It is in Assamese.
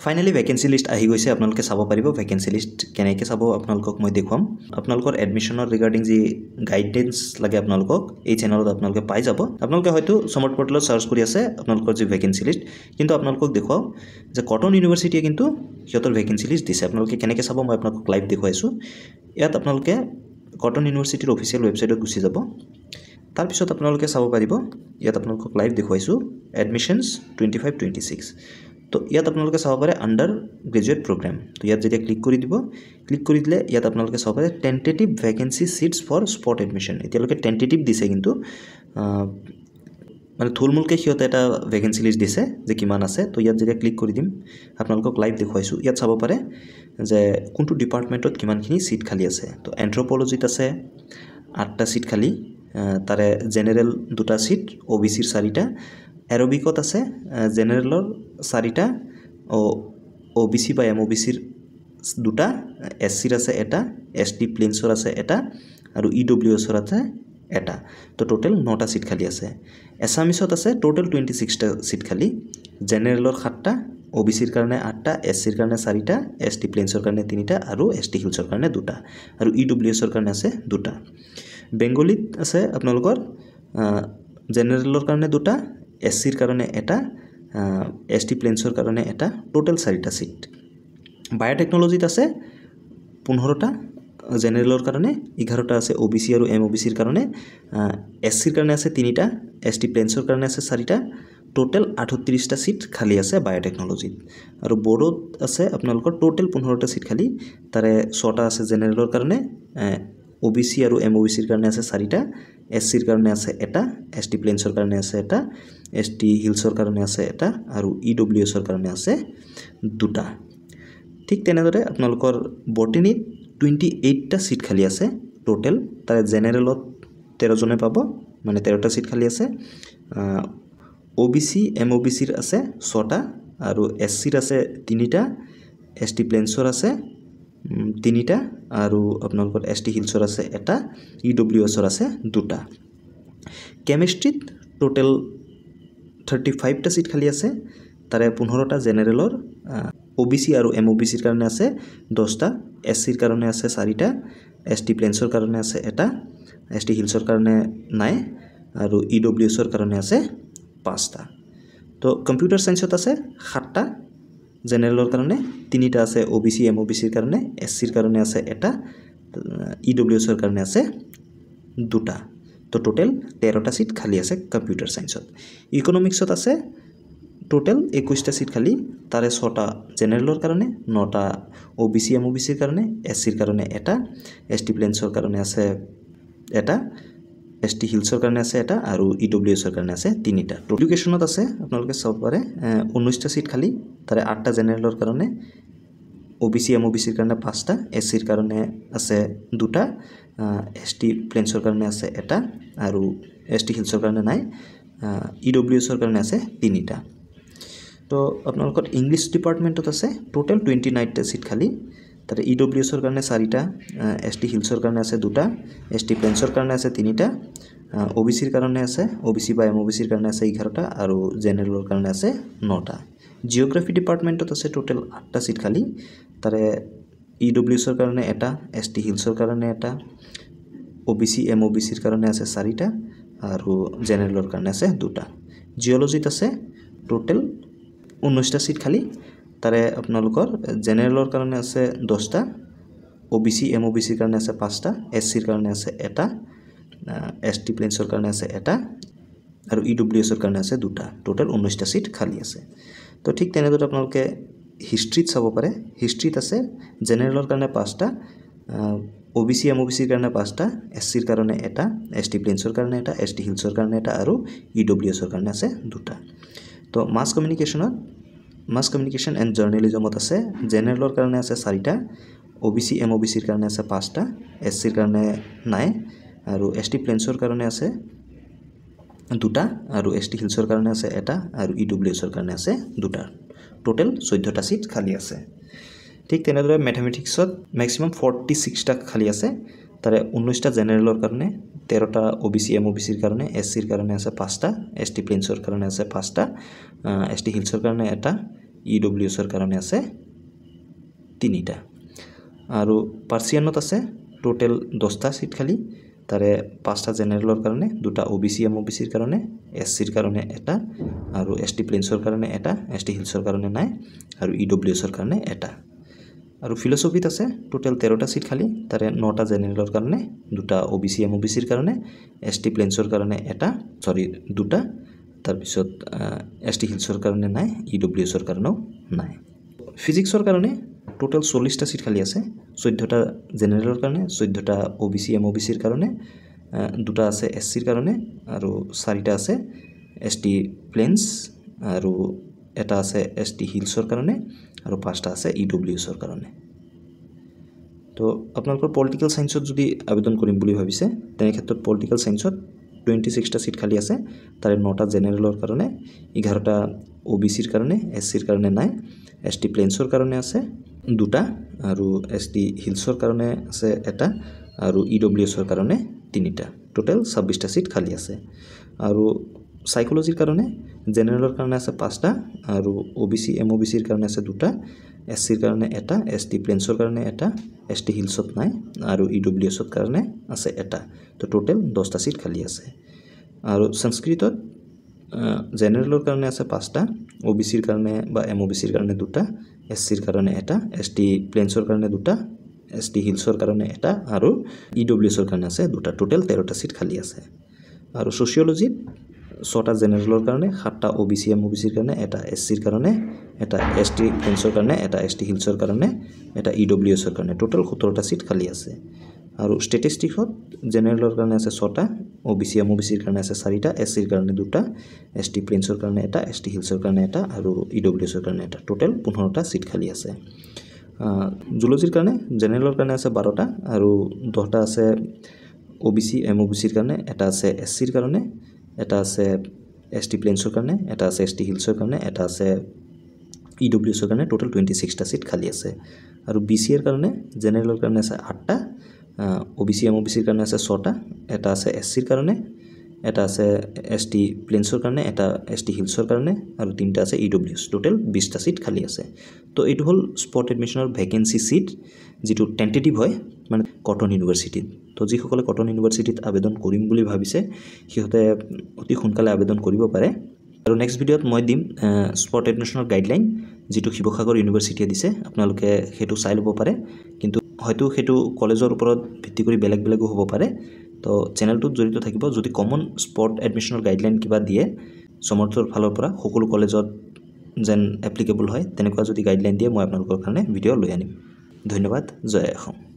ফাইনালি ভেকেন্সি লিষ্ট আহি গৈছে আপোনালোকে চাব পাৰিব ভেকেন্সি লিষ্ট কেনেকৈ চাব আপোনালোকক মই দেখুৱাম আপোনালোকৰ এডমিশ্যনৰ ৰিগাৰ্ডিং যি গাইডেন্স লাগে আপোনালোকক এই চেনেলত আপোনালোকে পাই যাব আপোনালোকে হয়তো সমৰ্থ পৰ্টেলত সাৰ্চ কৰি আছে আপোনালোকৰ যি ভেকেন্সি লিষ্ট কিন্তু আপোনালোকক দেখুৱাও যে কটন ইউনিভাৰ্চিটিয়ে কিন্তু সিহঁতৰ ভেকেন্সি লিষ্ট দিছে আপোনালোকে কেনেকৈ চাব মই আপোনালোকক লাইভ দেখুৱাইছোঁ ইয়াত আপোনালোকে কটন ইউনিভাৰ্চিটিৰ অফিচিয়েল ৱেবছাইটত গুচি যাব তাৰপিছত আপোনালোকে চাব পাৰিব ইয়াত আপোনালোকক লাইভ দেখুৱাইছোঁ এডমিশ্যনছ 25-26 তো ইয়াত আপোনালোকে চাব পাৰে আন্ডাৰ গ্ৰেজুৱেট প্ৰগ্ৰাম তো ইয়াত যেতিয়া ক্লিক কৰি দিব ক্লিক কৰি দিলে ইয়াত আপোনালোকে চাব পাৰে tentative vacancy seats for spot admission এতিয়ালৈকে টেন্টেটিভ দিছে কিন্তু মানে থুলমূলকৈ সিহঁতে এটা ভেকেন্সি লিষ্ট দিছে যে কিমান আছে তো ইয়াত যেতিয়া ক্লিক কৰি দিম আপোনালোকক লাইভ দেখুৱাইছোঁ ইয়াত চাব পাৰে যে কোনটো ডিপাৰ্টমেণ্টত কিমানখিনি সিট খালী আছে তো এন্থ্ৰপলজিত আছে 8টা সিট খালী তাৰে জেনেৰেল 2টা সিট ওবিসিৰ 4টা এৰবিকত আছে জেনেৰেলৰ 4টা ওবিসি বা এমওবিসিৰ 2টা এসসিৰ আছে এটা এসটি প্লেনছৰ আছে এটা আৰু ইডব্লিউএছৰ আছে এটা তো টোটাল 9টা সিট খালী আছে এছামিছত আছে টোটাল 26টা সিট খালী জেনেৰেলৰ 7টা ওবিসিৰ কাৰণে 8টা এসসিৰ কাৰণে 4টা এসটি প্লেনছৰ কাৰণে 3টা আৰু এসটি হিলছৰ কাৰণে 2টা আৰু ইডব্লিউএছৰ কাৰণে আছে 2টা বেংগলীত আছে আপোনালোকৰ জেনেৰেলৰ কাৰণে 2টা এসসিৰ কাৰণে এটা এসটি প্লেনছৰ কাৰণে এটা টোটাল 4টা সিট বায়োটেকনলজিত আছে 15টা জেনেৰেলৰ কাৰণে 11টা আছে ওবিসি আৰু এমওবিসিৰ কাৰণে এসসিৰ কাৰণে আছে 3টা এসটি প্লেনছৰ কাৰণে আছে 4টা টোটাল 38টা সিট খালী আছে বায়োটেকনলজিত আৰু বড়োত আছে আপোনালোকৰ টোটাল 15টা সিট খালী তাৰে 6টা আছে জেনেৰেলৰ কাৰণে ওবিসি আৰু এমওবিসিৰ কাৰণে আছে 4টা এসসিৰ কাৰণে আছে এটা এসটি প্লেনছৰ কাৰণে আছে এটা এসটি হিলছৰ কাৰণে আছে এটা আৰু ইডব্লিউএছৰ কাৰণে আছে 2টা ঠিক তেনেদৰে আপোনালোকৰ বটনীত 28টা সিট খালী আছে টোটাল তাৰে জেনেৰেলত 13 জনে পাব মানে 13টা সিট খালী আছে ওবিসি এমওবিসিৰ আছে 6টা আৰু এসসিৰ আছে 3টা এসটি প্লেনছৰ আছে 3টা আৰু আপোনালোকৰ এসটি হিলছৰ আছে এটা ইডব্লিউএছৰ আছে 2টা কেমিষ্ট্ৰিত টোটাল 35টা সিট খালী আছে তাৰে 15টা জেনেৰেলৰ ওবিসি আৰু এমওবিসিৰ কাৰণে আছে 10টা এসসিৰ কাৰণে আছে 4টা এসটি প্লেনছৰ কাৰণে আছে এটা এসটি হিলছৰ কাৰণে নাই আৰু ইডব্লিউএছৰ কাৰণে আছে 5টা তো কম্পিউটাৰ সায়েন্সত আছে 7টা জেনেৰেলৰ কাৰণে 3টা আছে ওবিসি এমওবিসিৰ কাৰণে এসসিৰ কাৰণে আছে এটা ইডব্লিউএছৰ কাৰণে আছে 2টা তো টোটাল 13টা সিট খালী আছে কম্পিউটাৰ সায়েন্সত ইকোনমিক্সত আছে টোটাল 21টা সিট খালী তাৰে 6টা জেনেৰেলৰ কাৰণে 9টা ওবিসি এমওবিসিৰ কাৰণে এসসিৰ কাৰণে এটা এসটি প্লেনছৰ কাৰণে আছে এটা এসটি হিলছৰ কাৰণে আছে এটা আৰু ইডব্লিউএছৰ কাৰণে আছে 3টা এডুকেশ্যনত আছে আপোনালোকে চাব পাৰে 19টা সিট খালী তাৰে 8টা জেনেৰেলৰ কাৰণে ওবিসি এমওবিসিৰ কাৰণে 5টা এসসিৰ কাৰণে আছে 2টা এসটি প্লেনছৰ কাৰণে আছে এটা আৰু এসটি হিলছৰ কাৰণে নাই ইডব্লিউএছৰ কাৰণে আছে 3টা তো আপোনালোকৰ ইংলিছ ডিপাৰ্টমেণ্টত আছে টোটাল 29টা সিট খালী তাৰে ইডব্লিউএছৰ কাৰণে 4টা এসটি হিলছৰ কাৰণে আছে 2টা এসটি প্লেনছৰ কাৰণে আছে 3টা ওবিসিৰ কাৰণে আছে ওবিসি বা এমওবিসিৰ কাৰণে আছে 11টা আৰু জেনেৰেলৰ কাৰণে আছে 9টা জিওগ্ৰাফি ডিপাৰ্টমেণ্টত আছে টোটাল 8টা সিট খালী তাৰে ইডব্লিউএছৰ কাৰণে এটা এসটি হিলছৰ কাৰণে এটা ওবিসি এমওবিসিৰ কাৰণে আছে 4টা আৰু জেনেৰেলৰ কাৰণে আছে 2টা জিঅলজিত আছে টোটাল 19টা সিট খালী তাৰে আপোনালোকৰ জেনেৰেলৰ কাৰণে আছে 10টা ওবিসি এমওবিসিৰ কাৰণে আছে 5টা এসসিৰ কাৰণে আছে এটা এসটি প্লেনছৰ কাৰণে আছে এটা আৰু ইডব্লিউএছৰ কাৰণে আছে 2টা টোটাল 19টা সিট খালী আছে তো ঠিক তেনেদৰে আপোনালোকে হিষ্ট্ৰীত চাব পাৰে হিষ্ট্ৰীত আছে জেনেৰেলৰ কাৰণে 5টা ওবিসি এমওবিসিৰ কাৰণে 5টা এসসিৰ কাৰণে এটা এসটি প্লেনছৰ কাৰণে এটা এসটি হিলছৰ কাৰণে এটা আৰু ইডব্লিউএছৰ কাৰণে আছে 2টা তো মাছ কমিউনিকেশ্যন এণ্ড জাৰ্নেলিজমত আছে জেনেৰেলৰ কাৰণে আছে 4টা ওবিসি এমওবিসিৰ কাৰণে আছে 5টা এসসিৰ কাৰণে নাই আৰু এসটি প্লেনছৰ কাৰণে আছে 2টা আৰু এসটি হিলছৰ কাৰণে আছে এটা আৰু ইডব্লিউএছৰ কাৰণে আছে 2টা টোটাল 14টা সিট খালী আছে ঠিক তেনেদৰে ম্যাথমেটিক্সত ম্যাক্সিমাম 46টা খালী আছে তাৰে 19টা জেনেৰেলৰ কাৰণে 13টা ওবিসি এমওবিসিৰ কাৰণে এসসিৰ কাৰণে আছে 5টা এসটি প্লেনছৰ কাৰণে আছে 5টা এসটি হিলছৰ কাৰণে এটা EWSৰ কাৰণে আছে 3টা আৰু পাৰ্চিয়ানত আছে টোটেল 10টা সিট খালি তাৰে 5টা জেনেৰেলৰ কাৰণে 2টা OBC MOBCৰ কাৰণে SCৰ কাৰণে এটা আৰু ST প্লেন্সৰ কাৰণে এটা ST হিলছৰ কাৰণে নাই আৰু EWSৰ কাৰণে এটা আৰু ফিলসফিত আছে টোটেল 13টা সিট খালি তাৰে 9টা জেনেৰেলৰ কাৰণে 2টা OBC MOBCৰ কাৰণে ST প্লেন্সৰ কাৰণে এটা দুটা তাৰ পিছত ST হিলছৰ কাৰণে নাই EWSৰ কাৰণেও নাই ফিজিক্সৰ কাৰণে টোটেল 40টা সিট খালি আছে 14টা জেনেৰেলৰ কাৰণে 14টা OBC MOBCৰ কাৰণে 2টা আছে SCৰ কাৰণে আৰু 4টা আছে ST প্লেন্স আৰু এটা আছে ST হিলছৰ কাৰণে আৰু 5টা আছে EWSৰ কাৰণে তো আপোনালোকৰ পলিটিক্যাল সায়েন্সত যদি আবেদন কৰিম বুলি ভাবিছে তেনে ক্ষেত্ৰত পলিটিক্যাল সায়েন্সত 26টা সিট খালি আছে তাৰে 9টা জেনেৰেলৰ কাৰণে 11টা OBCৰ কাৰণে SCৰ কাৰণে নাই ST প্লেন্সৰ কাৰণে আছে 2টা আৰু ST হিলছৰ কাৰণে আছে এটা আৰু EWSৰ কাৰণে 3টা টোটেল 26টা সিট খালি আছে আৰু সাইকোলজিৰ কাৰণে জেনেৰেলৰ কাৰণে আছে 5টা আৰু OBC MOBCৰ কাৰণে আছে 2টা SCৰ কাৰণে এটা ST প্লেন্সৰ কাৰণে এটা ST হিলছত নাই আৰু EWSৰ কাৰণে আছে এটা তো টোটেল 10টা সিট খালি আছে আৰু সংস্কৃতত জেনেৰেলৰ কাৰণে আছে 5টা OBCৰ কাৰণে বা MOBCৰ কাৰণে 2টা SCৰ কাৰণে এটা ST প্লেন্সৰ কাৰণে 2টা ST হিলছৰ কাৰণে এটা আৰু EWSৰ কাৰণে আছে 2টা টোটেল 13টা সিট খালি আছে আৰু সোশিয়োলজিত 6টা জেনেৰেলৰ কাৰণে 7টা OBC MOBCৰ কাৰণে এটা SCৰ কাৰণে এটা ST প্লেন্সৰ কাৰণে এটা ST হিলছৰ কাৰণে এটা EWSৰ কাৰণে টোটেল 17টা সিট খালি আছে আৰু স্ট্যাটিস্টিকত জেনেৰেলৰ কাৰণে আছে 6টা OBC MOBCৰ কাৰণে আছে 4টা SCৰ কাৰণে 2টা ST প্লেন্সৰ কাৰণে এটা ST হিলছৰ কাৰণে এটা আৰু EWSৰ কাৰণে এটা টোটেল 15টা সিট খালি আছে জুলজিৰ কাৰণে জেনেৰেলৰ কাৰণে আছে 12টা আৰু 10টা আছে OBC MOBCৰ কাৰণে এটা আছে SCৰ কাৰণে এটা আছে ST প্লেন্সৰ কাৰণে এটা আছে ST হিলছৰ কাৰণে এটা আছে EWSৰ কাৰণে টোটেল 26টা সিট খালি আছে আৰু BCৰ কাৰণে জেনেৰেলৰ কাৰণে আছে 8টা OBC MOBCৰ কাৰণে আছে 6টা এটা আছে SCৰ কাৰণে এটা আছে ST প্লেন্সৰ কাৰণে এটা ST হিলছৰ কাৰণে আৰু 3টা আছে EWS টোটেল 20টা সিট খালি আছে তো এইটো হল স্পট এডমিশনৰ ভ্যাকেন্সি সিট যেটো টেন্টেটিভ হয় মানে কটন ইউনিভাৰ্সিটিত তো যিসকলে কটন ইউনিভাৰ্সিটিত আবেদন কৰিম বুলি ভাবিছে সিহঁতে অতি সোনকালে আবেদন কৰিব পাৰে আৰু নেক্সট ভিডিঅত মই দিম স্পট এডমিশনৰ গাইডলাইন যেটো শিৱসাগৰ ইউনিভাৰ্সিটিয়ে দিছে আপোনালোকে হেতু চাই লব পাৰে কিন্তু হয়তো হেতু কলেজৰ ওপৰত ভিত্তি কৰি বেলেগ বেলেগো হ'ব পাৰে তো চেনেলটোত জড়িত থাকিব যদি কমন স্পট এডমিশনৰ গাইডলাইন কিবা দিয়ে সমৰ্থৰ ফালৰ পৰা সকলো কলেজত যেন এপ্লিকেবল হয় তেনেকুৱা যদি গাইডলাইন দিয়ে মই আপোনালোকৰ কাৰণে ভিডিঅ লৈ আনিম ধন্যবাদ জয় অসম